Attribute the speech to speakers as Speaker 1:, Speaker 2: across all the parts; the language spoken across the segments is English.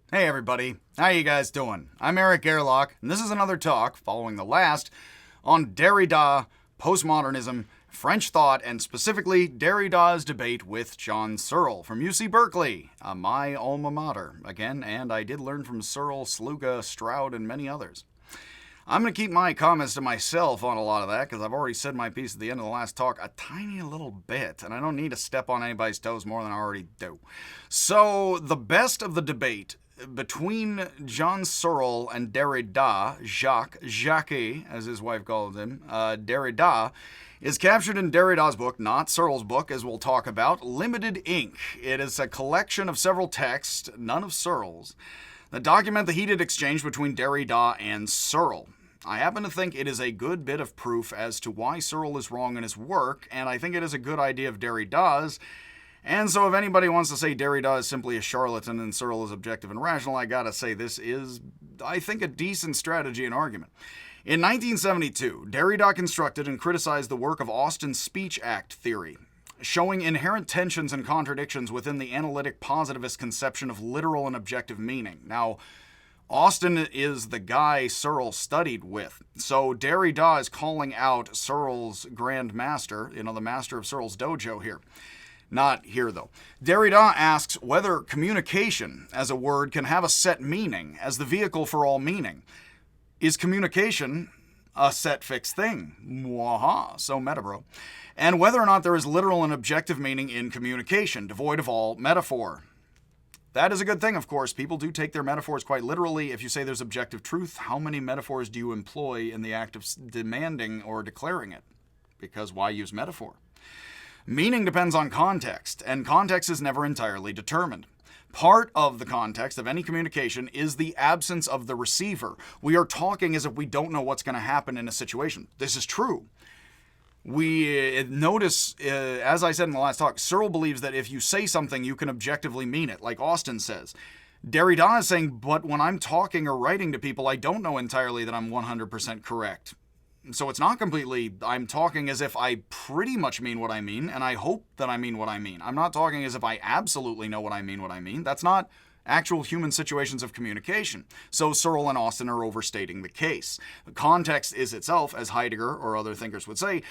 Speaker 1: Hey everybody, how you guys doing? I'm Eric Gerlach, and this is another talk, following the last, on Derrida, postmodernism, French thought, and specifically Derrida's debate with John Searle from UC Berkeley, my alma mater, again, and I did learn from Searle, Sluga, Stroud, and many others. I'm going to keep my comments to myself on a lot of that because I've already said my piece at the end of the last talk a tiny little bit, and I don't need to step on anybody's toes more than I already do. So, the best of the debate between John Searle and Derrida, Jacques, as his wife called him, Derrida, is captured in Derrida's book, not Searle's book, as we'll talk about, Limited Ink. It is a collection of several texts, none of Searle's, that document the heated exchange between Derrida and Searle. I happen to think it is a good bit of proof as to why Searle is wrong in his work, and I think it is a good idea of Derrida's. And so if anybody wants to say Derrida is simply a charlatan and Searle is objective and rational, I gotta say this is, I think, a decent strategy and argument. In 1972, Derrida constructed and criticized the work of Austin's speech act theory, showing inherent tensions and contradictions within the analytic positivist conception of literal and objective meaning. Now, Austin is the guy Searle studied with, so Derrida is calling out Searle's grand master, the master of Searle's dojo here. Not here, though. Derrida asks whether communication as a word can have a set meaning as the vehicle for all meaning. Is communication a set fixed thing? Mwaha, so meta, bro. And whether or not there is literal and objective meaning in communication, devoid of all metaphor. That is a good thing, of course. People do take their metaphors quite literally. If you say there's objective truth, how many metaphors do you employ in the act of demanding or declaring it? Because why use metaphor? Meaning depends on context, and context is never entirely determined. Part of the context of any communication is the absence of the receiver. We are talking as if we don't know what's going to happen in a situation. This is true. We notice, as I said in the last talk, Searle believes that if you say something, you can objectively mean it, like Austin says. Derrida is saying, but when I'm talking or writing to people, I don't know entirely that I'm 100% correct. So it's not completely, I'm talking as if I pretty much mean what I mean, and I hope that I mean what I mean. I'm not talking as if I absolutely know what I mean. That's not actual human situations of communication. So Searle and Austin are overstating the case. The context is itself, as Heidegger or other thinkers would say,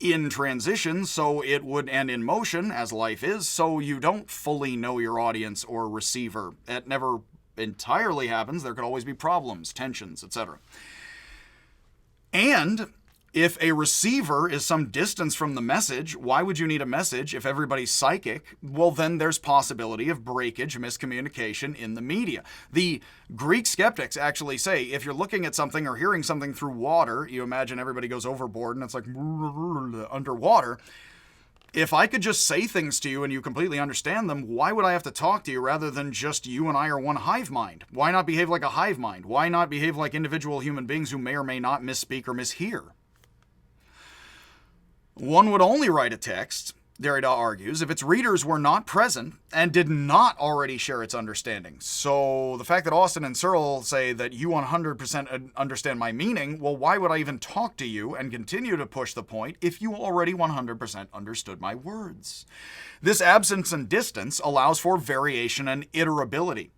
Speaker 1: in transition, so it would, and in motion, as life is, so you don't fully know your audience or receiver. It never entirely happens. There could always be problems, tensions, etc. And if a receiver is some distance from the message, why would you need a message if everybody's psychic? Well, then there's possibility of breakage, miscommunication in the media. The Greek skeptics actually say if you're looking at something or hearing something through water, you imagine everybody goes overboard and it's like underwater. If I could just say things to you and you completely understand them, why would I have to talk to you rather than just you and I are one hive mind? Why not behave like a hive mind? Why not behave like individual human beings who may or may not misspeak or mishear? One would only write a text, Derrida argues, if its readers were not present and did not already share its understanding. So the fact that Austin and Searle say that you 100% understand my meaning, well, why would I even talk to you and continue to push the point if you already 100% understood my words? This absence and distance allows for variation and iterability,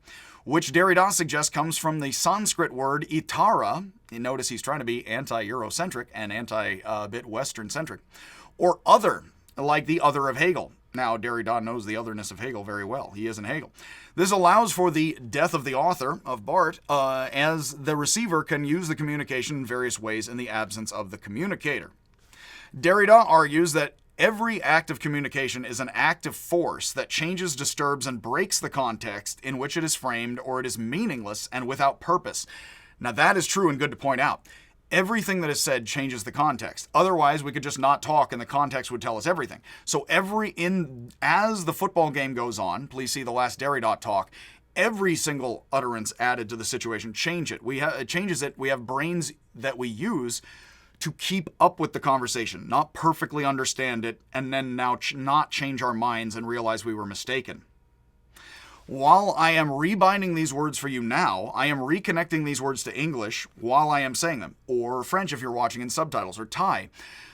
Speaker 1: which Derrida suggests comes from the Sanskrit word itara. You notice he's trying to be anti-Eurocentric and anti-bit Western-centric, or other, like the other of Hegel. Now, Derrida knows the otherness of Hegel very well. He isn't Hegel. This allows for the death of the author, of Barth, as the receiver can use the communication in various ways in the absence of the communicator. Derrida argues that every act of communication is an act of force that changes, disturbs, and breaks the context in which it is framed, or it is meaningless and without purpose. Now, that is true and good to point out. Everything that is said changes the context. Otherwise, we could just not talk and the context would tell us everything. So as the football game goes on, please see the last Derrida talk, every single utterance added to the situation changes it. We have brains that we use to keep up with the conversation, not perfectly understand it, and then now not change our minds and realize we were mistaken. While I am rebinding these words for you now, I am reconnecting these words to English while I am saying them, or French if you're watching in subtitles, or Thai.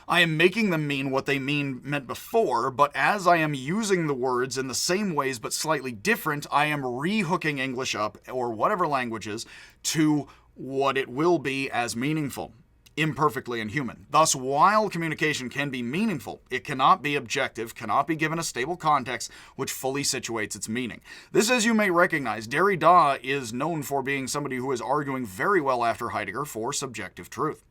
Speaker 1: I am making them mean what they meant before, but as I am using the words in the same ways but slightly different, I am rehooking English up, or whatever languages, to what it will be as meaningful, imperfectly and human. Thus, while communication can be meaningful, it cannot be objective, cannot be given a stable context which fully situates its meaning. This, as you may recognize, Derrida is known for being somebody who is arguing very well after Heidegger for subjective truth.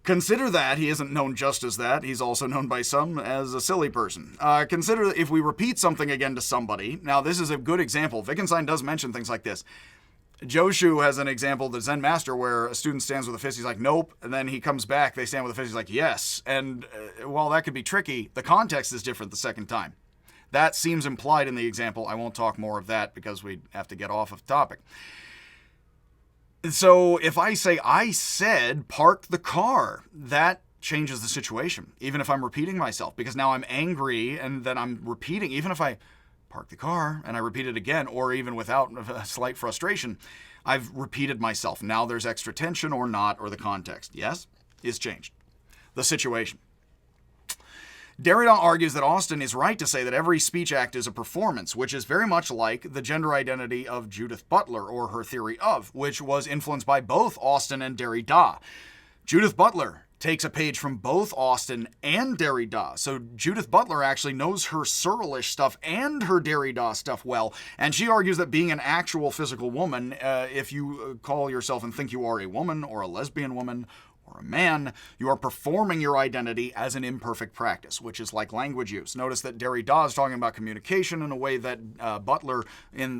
Speaker 1: Consider that he isn't known just as that. He's also known by some as a silly person. Consider if we repeat something again to somebody. Now, this is a good example. Wittgenstein does mention things like this. Joshu has an example, the Zen master, where a student stands with a fist, he's like, nope, and then he comes back, they stand with a fist, he's like, yes. And while that could be tricky, the context is different the second time. That seems implied in the example. I won't talk more of that because we have to get off of topic. So if I say, I said, park the car, that changes the situation, even if I'm repeating myself, because now I'm angry and then I'm repeating, even if I park the car and I repeat it again, or even without a slight frustration, I've repeated myself. Now there's extra tension or not, or the context, yes, is changed. The situation. Derrida argues that Austin is right to say that every speech act is a performance, which is very much like the gender identity of Judith Butler, or her theory of, which was influenced by both Austin and Derrida. Judith Butler takes a page from both Austin and Derrida. So Judith Butler actually knows her Searle-ish stuff and her Derrida stuff well, and she argues that being an actual physical woman, if you call yourself and think you are a woman or a lesbian woman or a man, you are performing your identity as an imperfect practice, which is like language use. Notice that Derrida is talking about communication in a way that Butler,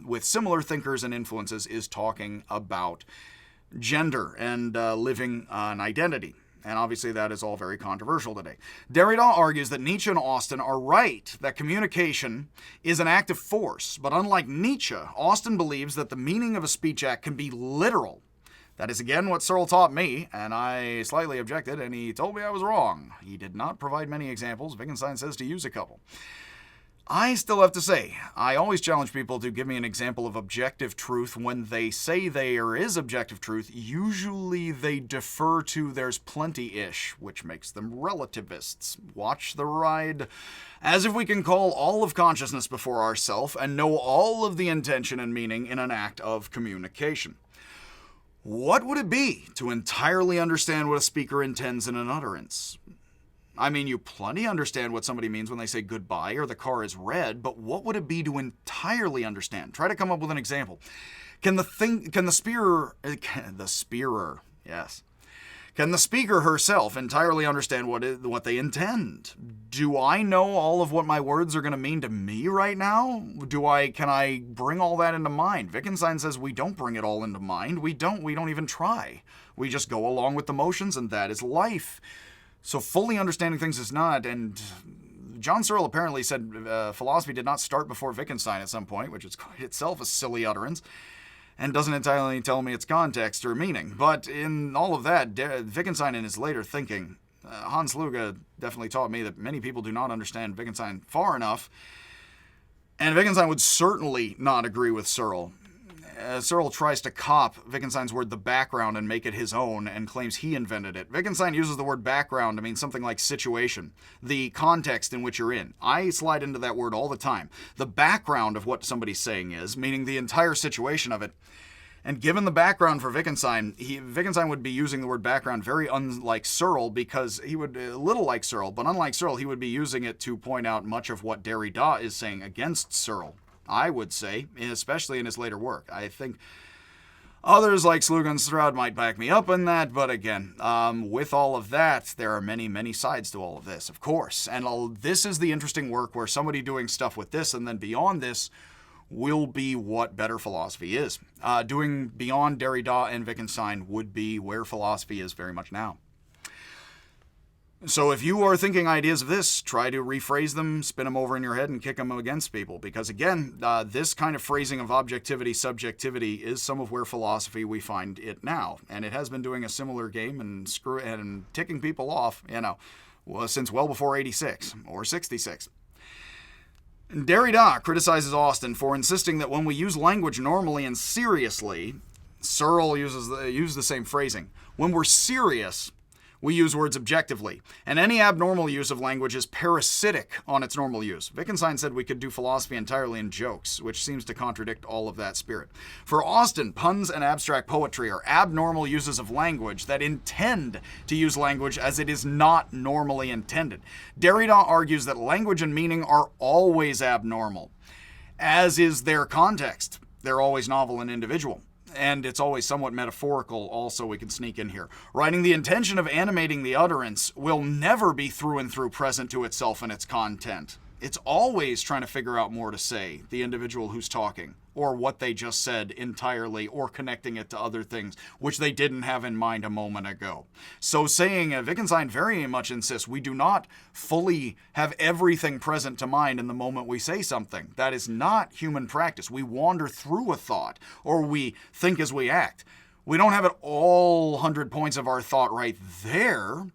Speaker 1: with similar thinkers and influences, is talking about gender and living an identity. And obviously that is all very controversial today. Derrida argues that Nietzsche and Austin are right, that communication is an act of force. But unlike Nietzsche, Austin believes that the meaning of a speech act can be literal. That is again what Searle taught me, and I slightly objected, and he told me I was wrong. He did not provide many examples. Wittgenstein says to use a couple. I still have to say, I always challenge people to give me an example of objective truth when they say there is objective truth. Usually they defer to there's plenty-ish, which makes them relativists. Watch the ride. As if we can call all of consciousness before ourself and know all of the intention and meaning in an act of communication. What would it be to entirely understand what a speaker intends in an utterance? I mean, you plenty understand what somebody means when they say goodbye or the car is red, but what would it be to entirely understand? Try to come up with an example. Can the speaker herself entirely understand what they intend? Do I know all of what my words are going to mean to me right now? Can I bring all that into mind? Wittgenstein says we don't bring it all into mind. We don't even try. We just go along with the motions, and that is life. So fully understanding things is not, and John Searle apparently said philosophy did not start before Wittgenstein at some point, which is itself a silly utterance, and doesn't entirely tell me its context or meaning. But in all of that, Wittgenstein in his later thinking, Hans Luge definitely taught me that many people do not understand Wittgenstein far enough, and Wittgenstein would certainly not agree with Searle. Searle tries to cop Wittgenstein's word the background and make it his own and claims he invented it. Wittgenstein uses the word background to mean something like situation, the context in which you're in. I slide into that word all the time. The background of what somebody's saying is, meaning the entire situation of it. And given the background for Wittgenstein, Wittgenstein would be using the word background very unlike Searle, because he would, a little like Searle, but unlike Searle, he would be using it to point out much of what Derrida is saying against Searle. I would say, especially in his later work. I think others like Sluga and Stroud might back me up on that, but again, with all of that, there are many, many sides to all of this, of course. And this is the interesting work where somebody doing stuff with this and then beyond this will be what better philosophy is. Doing beyond Derrida and Wittgenstein would be where philosophy is very much now. So if you are thinking ideas of this, try to rephrase them, spin them over in your head, and kick them against people. Because again, this kind of phrasing of objectivity, subjectivity is some of where philosophy we find it now. And it has been doing a similar game and ticking people off, since well before 86 or 66. Derrida criticizes Austin for insisting that when we use language normally and seriously, Searle used the same phrasing. When we're serious, We use words objectively, and any abnormal use of language is parasitic on its normal use. Wittgenstein said we could do philosophy entirely in jokes, which seems to contradict all of that spirit. For Austin, puns and abstract poetry are abnormal uses of language that intend to use language as it is not normally intended. Derrida argues that language and meaning are always abnormal, as is their context. They're always novel and individual. And it's always somewhat metaphorical also, we can sneak in here. Writing the intention of animating the utterance will never be through and through present to itself and its content. It's always trying to figure out more to say, the individual who's talking, or what they just said entirely, or connecting it to other things, which they didn't have in mind a moment ago. So Wittgenstein very much insists we do not fully have everything present to mind in the moment we say something. That is not human practice. We wander through a thought, or we think as we act. We don't have it all 100 points of our thought right there.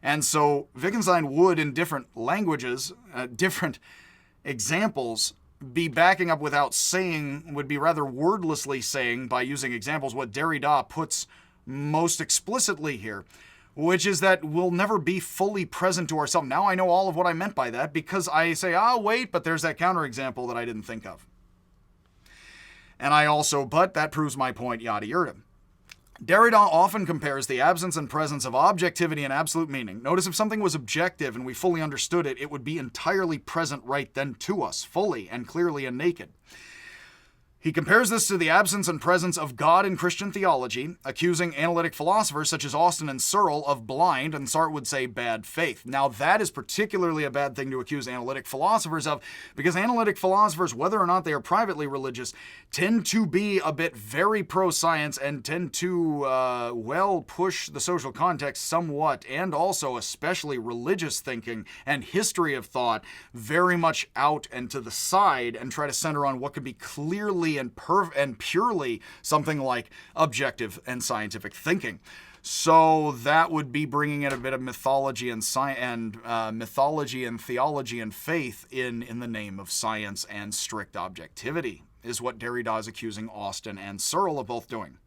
Speaker 1: And so Wittgenstein would, in different languages, different examples, be backing up without saying, would be rather wordlessly saying by using examples what Derrida puts most explicitly here, which is that we'll never be fully present to ourselves. Now I know all of what I meant by that because I say, wait, but there's that counterexample that I didn't think of. And but that proves my point, yada yada. Derrida often compares the absence and presence of objectivity and absolute meaning. Notice if something was objective and we fully understood it, it would be entirely present right then to us, fully and clearly and naked. He compares this to the absence and presence of God in Christian theology, accusing analytic philosophers such as Austin and Searle of blind, and Sartre would say bad faith. Now that is particularly a bad thing to accuse analytic philosophers of, because analytic philosophers, whether or not they are privately religious, tend to be a bit very pro-science and tend to, push the social context somewhat, and also especially religious thinking and history of thought very much out and to the side, and try to center on what could be clearly and purely something like objective and scientific thinking. So that would be bringing in a bit of mythology and mythology and theology and faith in the name of science and strict objectivity, is what Derrida is accusing Austin and Searle of both doing.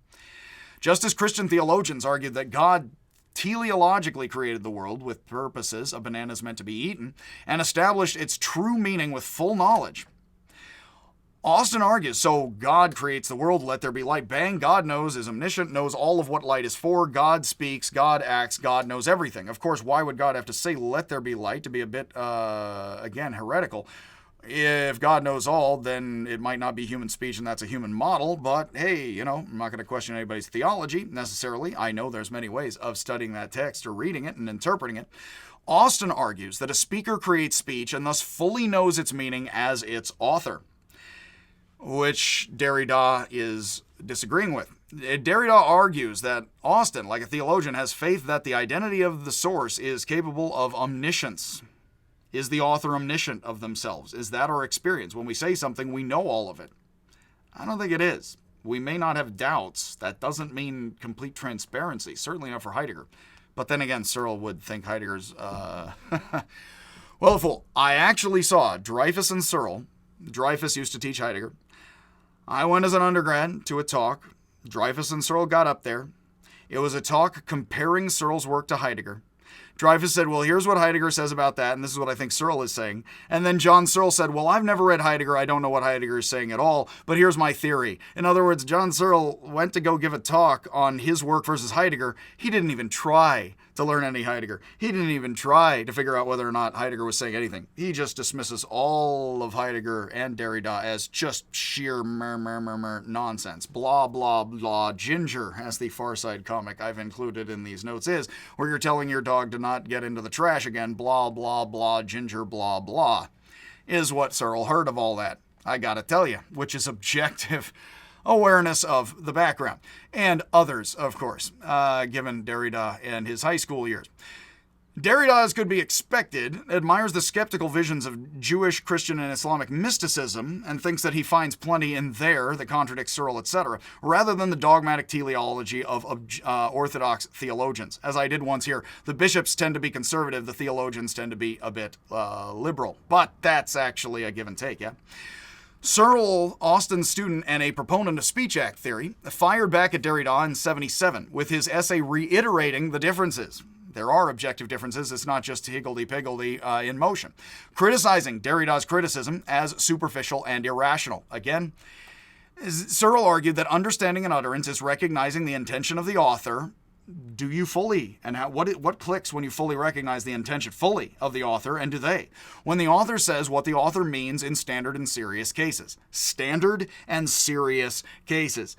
Speaker 1: Just as Christian theologians argued that God teleologically created the world with purposes, a banana is meant to be eaten, and established its true meaning with full knowledge, Austin argues, so God creates the world, let there be light, bang, God knows, is omniscient, knows all of what light is for, God speaks, God acts, God knows everything. Of course, why would God have to say, let there be light, to be a bit, again, heretical? If God knows all, then it might not be human speech and that's a human model, but hey, I'm not going to question anybody's theology necessarily. I know there's many ways of studying that text or reading it and interpreting it. Austin argues that a speaker creates speech and thus fully knows its meaning as its author, which Derrida is disagreeing with. Derrida argues that Austin, like a theologian, has faith that the identity of the source is capable of omniscience. Is the author omniscient of themselves? Is that our experience? When we say something, we know all of it. I don't think it is. We may not have doubts. That doesn't mean complete transparency, certainly not for Heidegger. But then again, Searle would think Heidegger's, well, a fool. I actually saw Dreyfus and Searle. Dreyfus used to teach Heidegger. I went as an undergrad to a talk. Dreyfus and Searle got up there. It was a talk comparing Searle's work to Heidegger. Dreyfus said, well, here's what Heidegger says about that, and this is what I think Searle is saying. And then John Searle said, well, I've never read Heidegger. I don't know what Heidegger is saying at all, but here's my theory. In other words, John Searle went to go give a talk on his work versus Heidegger. He didn't even try to learn any Heidegger. He didn't even try to figure out whether or not Heidegger was saying anything. He just dismisses all of Heidegger and Derrida as just sheer nonsense. Blah, blah, blah. Ginger, as the Far Side comic I've included in these notes is, where you're telling your dog to not get into the trash again. Blah, blah, blah. Ginger, blah, blah. Is what Searle heard of all that. I gotta tell you, which is objective awareness of the background, and others, of course, given Derrida and his high school years. Derrida, as could be expected, admires the skeptical visions of Jewish, Christian, and Islamic mysticism, and thinks that he finds plenty in there that contradicts Searle, etc., rather than the dogmatic teleology of Orthodox theologians. As I did once here, the bishops tend to be conservative, the theologians tend to be a bit liberal. But that's actually a give and take, yeah? Searle, Austin's student and a proponent of speech act theory, fired back at Derrida in 1977 with his essay reiterating the differences. There are objective differences. It's not just higgledy-piggledy in motion. Criticizing Derrida's criticism as superficial and irrational. Again, Searle argued that understanding an utterance is recognizing the intention of the author. Do you fully, and what clicks when you fully recognize the intention fully of the author, and do they? When the author says what the author means in standard and serious cases. Standard and serious cases.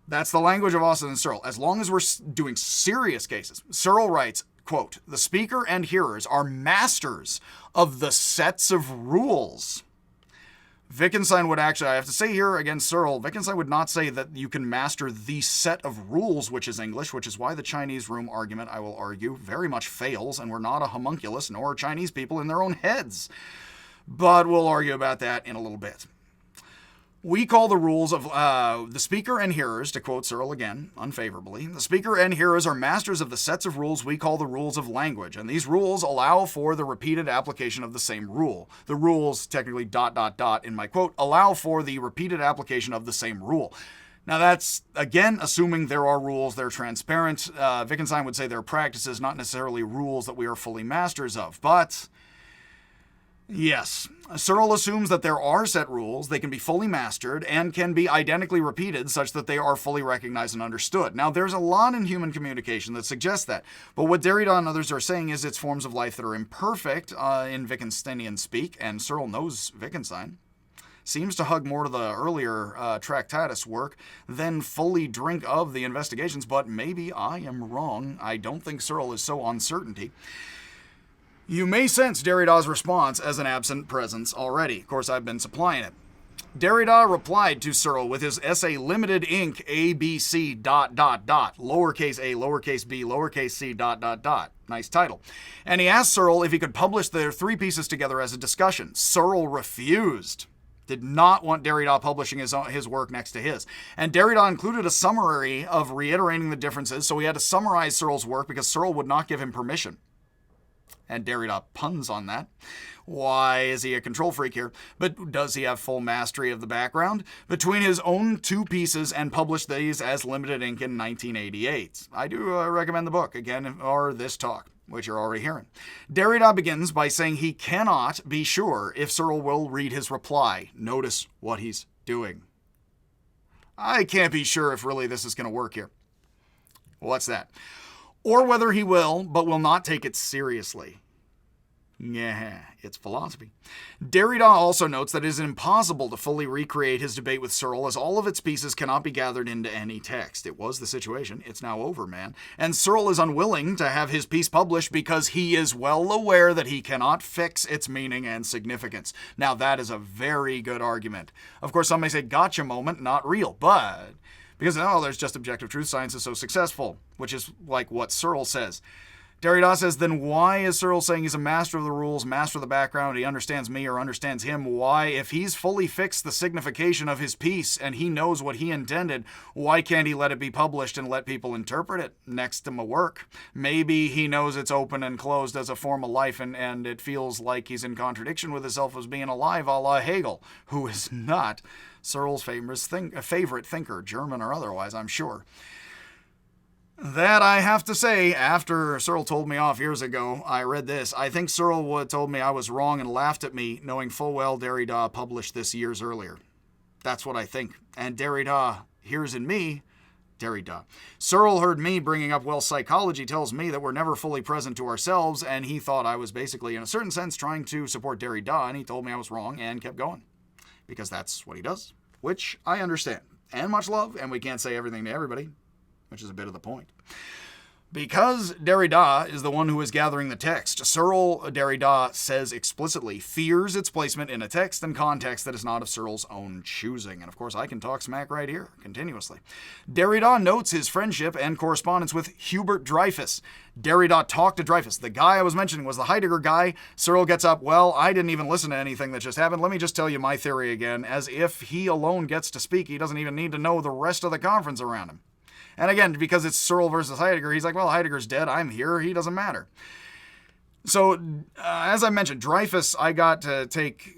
Speaker 1: That's the language of Austin and Searle. As long as we're doing serious cases. Searle writes, quote, "The speaker and hearers are masters of the sets of rules." Wittgenstein would actually, I have to say here against Searle, Wittgenstein would not say that you can master the set of rules, which is English, which is why the Chinese room argument, I will argue, very much fails, and we're not a homunculus, nor are Chinese people in their own heads. But we'll argue about that in a little bit. We call the rules of the speaker and hearers, to quote Searle again, unfavorably, the speaker and hearers are masters of the sets of rules we call the rules of language, and these rules allow for the repeated application of the same rule. The rules, technically ... in my quote, allow for the repeated application of the same rule. Now that's, again, assuming there are rules, they're transparent. Wittgenstein would say they're practices, not necessarily rules that we are fully masters of, but... yes, Searle assumes that there are set rules, they can be fully mastered, and can be identically repeated such that they are fully recognized and understood. Now, there's a lot in human communication that suggests that, but what Derrida and others are saying is it's forms of life that are imperfect in Wittgensteinian speak, and Searle knows Wittgenstein. Seems to hug more to the earlier Tractatus work than fully drink of the investigations, but maybe I am wrong. I don't think Searle is so uncertainty. You may sense Derrida's response as an absent presence already. Of course, I've been supplying it. Derrida replied to Searle with his essay Limited Inc. ABC ... lowercase a, lowercase b, lowercase c ... Nice title. And he asked Searle if he could publish their three pieces together as a discussion. Searle refused. Did not want Derrida publishing his work next to his. And Derrida included a summary of reiterating the differences, so he had to summarize Searle's work because Searle would not give him permission. And Derrida puns on that. Why is he a control freak here? But does he have full mastery of the background? Between his own two pieces and published these as Limited Inc. in 1988. I do recommend the book, again, or this talk, which you're already hearing. Derrida begins by saying he cannot be sure if Searle will read his reply. Notice what he's doing. I can't be sure if really this is going to work here. What's that? Or whether he will, but will not take it seriously. Yeah, it's philosophy. Derrida also notes that it is impossible to fully recreate his debate with Searle, as all of its pieces cannot be gathered into any text. It was the situation. It's now over, man. And Searle is unwilling to have his piece published because he is well aware that he cannot fix its meaning and significance. Now, that is a very good argument. Of course, some may say, gotcha moment, not real, but... because, there's just objective truth, science is so successful, which is like what Searle says. Derrida says, then why is Searle saying he's a master of the rules, master of the background, he understands me or understands him? Why, if he's fully fixed the signification of his piece and he knows what he intended, why can't he let it be published and let people interpret it next to my work? Maybe he knows it's open and closed as a form of life and it feels like he's in contradiction with himself as being alive, a la Hegel, who is not Searle's favorite thinker, German or otherwise, I'm sure. That I have to say, after Searle told me off years ago, I read this. I think Searle would have told me I was wrong and laughed at me, knowing full well Derrida published this years earlier. That's what I think. And Derrida hears in me, Derrida. Searle heard me bringing up, well, psychology tells me that we're never fully present to ourselves, and he thought I was basically, in a certain sense, trying to support Derrida, and he told me I was wrong and kept going. Because that's what he does, which I understand. And much love, and we can't say everything to everybody, which is a bit of the point. Because Derrida is the one who is gathering the text, Searle, Derrida says explicitly, fears its placement in a text and context that is not of Searle's own choosing. And of course, I can talk smack right here, continuously. Derrida notes his friendship and correspondence with Hubert Dreyfus. Derrida talked to Dreyfus. The guy I was mentioning was the Heidegger guy. Searle gets up, well, I didn't even listen to anything that just happened. Let me just tell you my theory again, as if he alone gets to speak. He doesn't even need to know the rest of the conference around him. And again, because it's Searle versus Heidegger, he's like, well, Heidegger's dead. I'm here. He doesn't matter. So, as I mentioned, Dreyfus, I got to take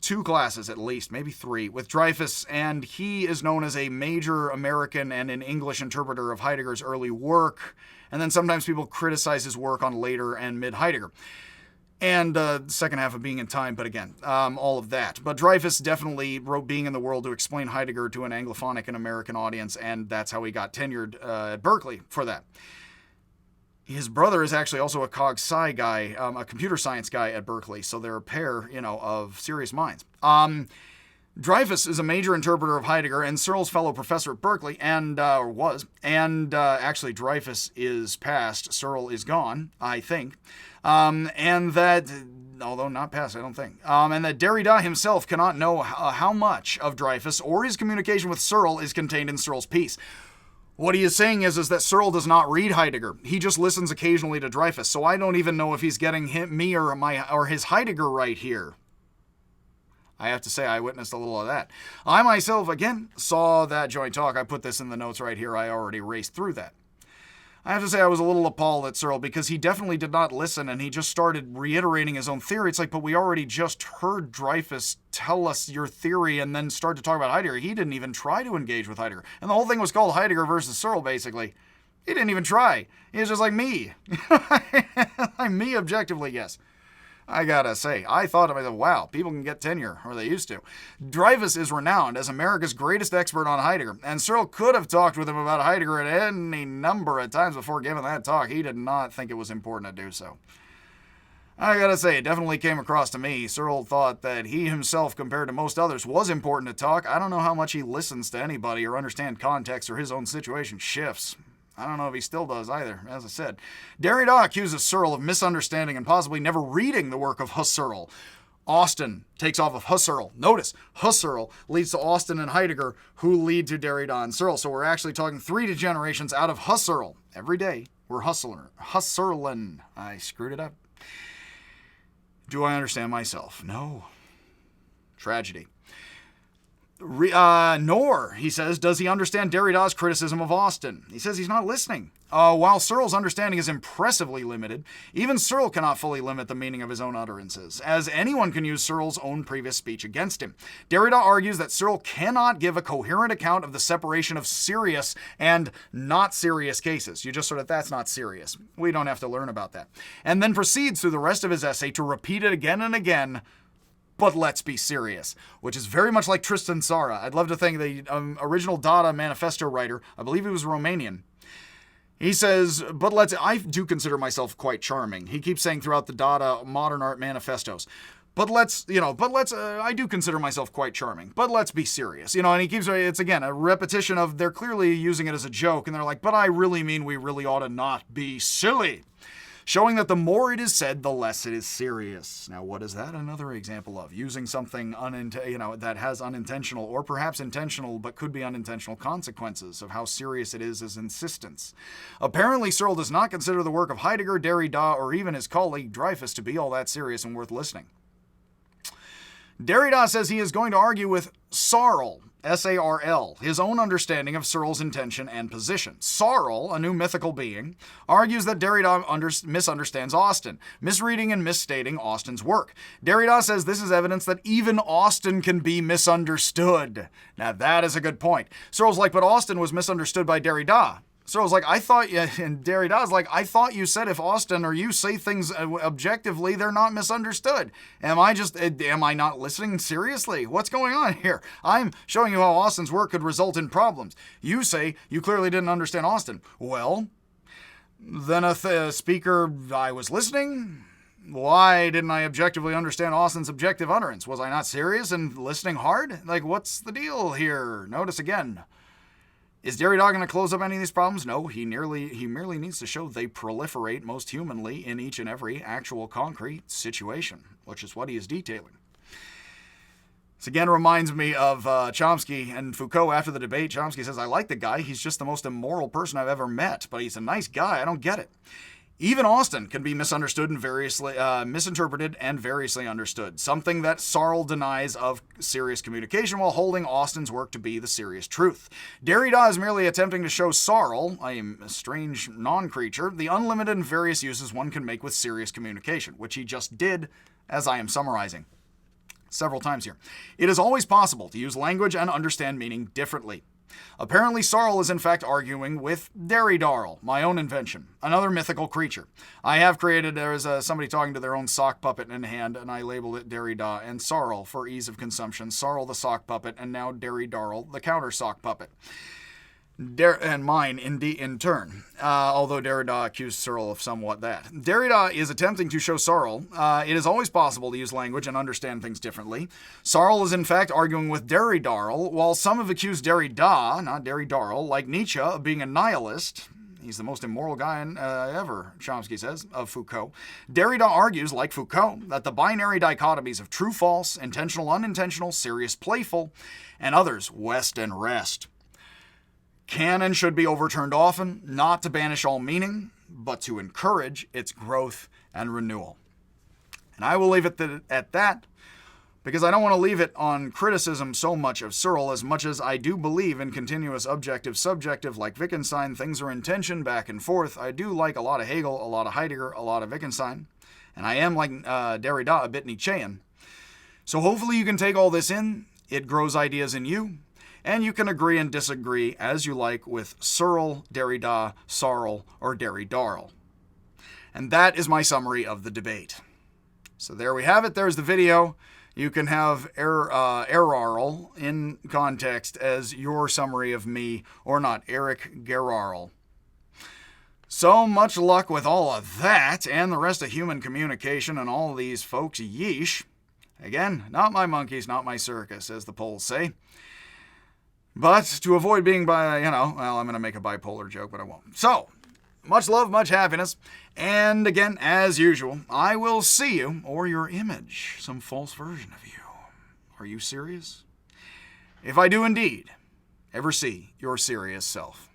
Speaker 1: 2 classes at least, maybe 3, with Dreyfus, and he is known as a major American and an English interpreter of Heidegger's early work, and then sometimes people criticize his work on later and mid-Heidegger. And the second half of Being in Time, but again, all of that. But Dreyfus definitely wrote Being in the World to explain Heidegger to an Anglophonic and American audience, and that's how he got tenured at Berkeley for that. His brother is actually also a cog-sci guy, a computer science guy at Berkeley, so they're a pair, of serious minds. Dreyfus is a major interpreter of Heidegger and Searle's fellow professor at Berkeley, or was, and actually Dreyfus is passed, Searle is gone, I think, and that, although not passed, I don't think, and that Derrida himself cannot know how much of Dreyfus or his communication with Searle is contained in Searle's piece. What he is saying is that Searle does not read Heidegger. He just listens occasionally to Dreyfus, so I don't even know if he's getting me or his Heidegger right here. I have to say I witnessed a little of that. I myself, again, saw that joint talk. I put this in the notes right here. I already raced through that. I have to say I was a little appalled at Searle because he definitely did not listen and he just started reiterating his own theory. It's like, but we already just heard Dreyfus tell us your theory and then start to talk about Heidegger. He didn't even try to engage with Heidegger. And the whole thing was called Heidegger versus Searle, basically. He didn't even try. He was just like me. Like me objectively, yes. I gotta say, I thought to myself, wow, people can get tenure, or they used to. Dreyfus is renowned as America's greatest expert on Heidegger, and Searle could have talked with him about Heidegger at any number of times before giving that talk. He did not think it was important to do so. I gotta say, it definitely came across to me. Searle thought that he himself, compared to most others, was important to talk. I don't know how much he listens to anybody or understands context or his own situation shifts. I don't know if he still does either, as I said. Derrida accuses Searle of misunderstanding and possibly never reading the work of Husserl. Austin takes off of Husserl. Notice, Husserl leads to Austin and Heidegger, who lead to Derrida and Searle. So we're actually talking 3 degenerations out of Husserl. Every day, we're Husserlin. I screwed it up. Do I understand myself? No. Tragedy. Nor, he says, does he understand Derrida's criticism of Austin. He says he's not listening. While Searle's understanding is impressively limited, even Searle cannot fully limit the meaning of his own utterances, as anyone can use Searle's own previous speech against him. Derrida argues that Searle cannot give a coherent account of the separation of serious and not serious cases. You just sort of, that's not serious. We don't have to learn about that. And then proceeds through the rest of his essay to repeat it again and again, but let's be serious, which is very much like Tristan Tzara. I'd love to think the original Dada manifesto writer, I believe he was Romanian. He says, I do consider myself quite charming. He keeps saying throughout the Dada modern art manifestos, I do consider myself quite charming, but let's be serious. And he keeps, it's again, a repetition of, they're clearly using it as a joke, and they're like, but I really mean we really ought to not be silly. Showing that the more it is said, the less it is serious. Now, what is that another example of? Using something that has unintentional or perhaps intentional but could be unintentional consequences of how serious it is as insistence. Apparently, Searle does not consider the work of Heidegger, Derrida, or even his colleague Dreyfus to be all that serious and worth listening. Derrida says he is going to argue with Searle, S-A-R-L, his own understanding of Searle's intention and position. Searle, a new mythical being, argues that Derrida misunderstands Austin, misreading and misstating Austin's work. Derrida says this is evidence that even Austin can be misunderstood. Now that is a good point. Searle's like, but Austin was misunderstood by Derrida. Searle's like, and Derrida's like, I thought you said if Austin or you say things objectively, they're not misunderstood. Am I not listening seriously? What's going on here? I'm showing you how Austin's work could result in problems. You say you clearly didn't understand Austin. Well, then a speaker, I was listening. Why didn't I objectively understand Austin's objective utterance? Was I not serious and listening hard? Like, what's the deal here? Notice again. Is Derrida going to close up any of these problems? No, he merely needs to show they proliferate most humanly in each and every actual concrete situation, which is what he is detailing. This again reminds me of Chomsky and Foucault after the debate. Chomsky says, I like the guy. He's just the most immoral person I've ever met, but he's a nice guy. I don't get it. Even Austin can be misunderstood and misinterpreted and variously understood, something that Searle denies of serious communication while holding Austin's work to be the serious truth. Derrida is merely attempting to show Searle, a strange non-creature, the unlimited and various uses one can make with serious communication, which he just did, as I am summarizing. several times here. It is always possible to use language and understand meaning differently. Apparently, Searle is in fact arguing with Derrida, my own invention, another mythical creature. I have created, there is somebody talking to their own sock puppet in hand, and I labeled it Derrida and Searle for ease of consumption. Searle the sock puppet, and now Derrida the counter sock puppet. And mine in turn, although Derrida accused Searle of somewhat that. Derrida is attempting to show Searle it is always possible to use language and understand things differently. Searle is in fact arguing with Derrida, while some have accused Derrida, not Derrida, like Nietzsche, of being a nihilist. He's the most immoral guy ever, Chomsky says, of Foucault. Derrida argues, like Foucault, that the binary dichotomies of true, false, intentional, unintentional, serious, playful, and others, west and rest, can and should be overturned often, not to banish all meaning, but to encourage its growth and renewal. And I will leave it at that, because I don't want to leave it on criticism so much of Searle as much as I do believe in continuous objective-subjective, like Wittgenstein. Things are in tension, back and forth. I do like a lot of Hegel, a lot of Heidegger, a lot of Wittgenstein, and I am, like Derrida, a bit Nietzschean. So hopefully you can take all this in. It grows ideas in you. And you can agree and disagree as you like with Searle, Derrida, Searle, or Derrida. And that is my summary of the debate. So there we have it. There's the video. You can have Erarl in context as your summary of me, or not, Eric Gerarl. So much luck with all of that and the rest of human communication and all these folks. Yeesh. Again, not my monkeys, not my circus, as the polls say. But to avoid being well, I'm going to make a bipolar joke, but I won't. So, much love, much happiness. And again, as usual, I will see you, or your image, some false version of you. Are you serious? If I do indeed ever see your serious self.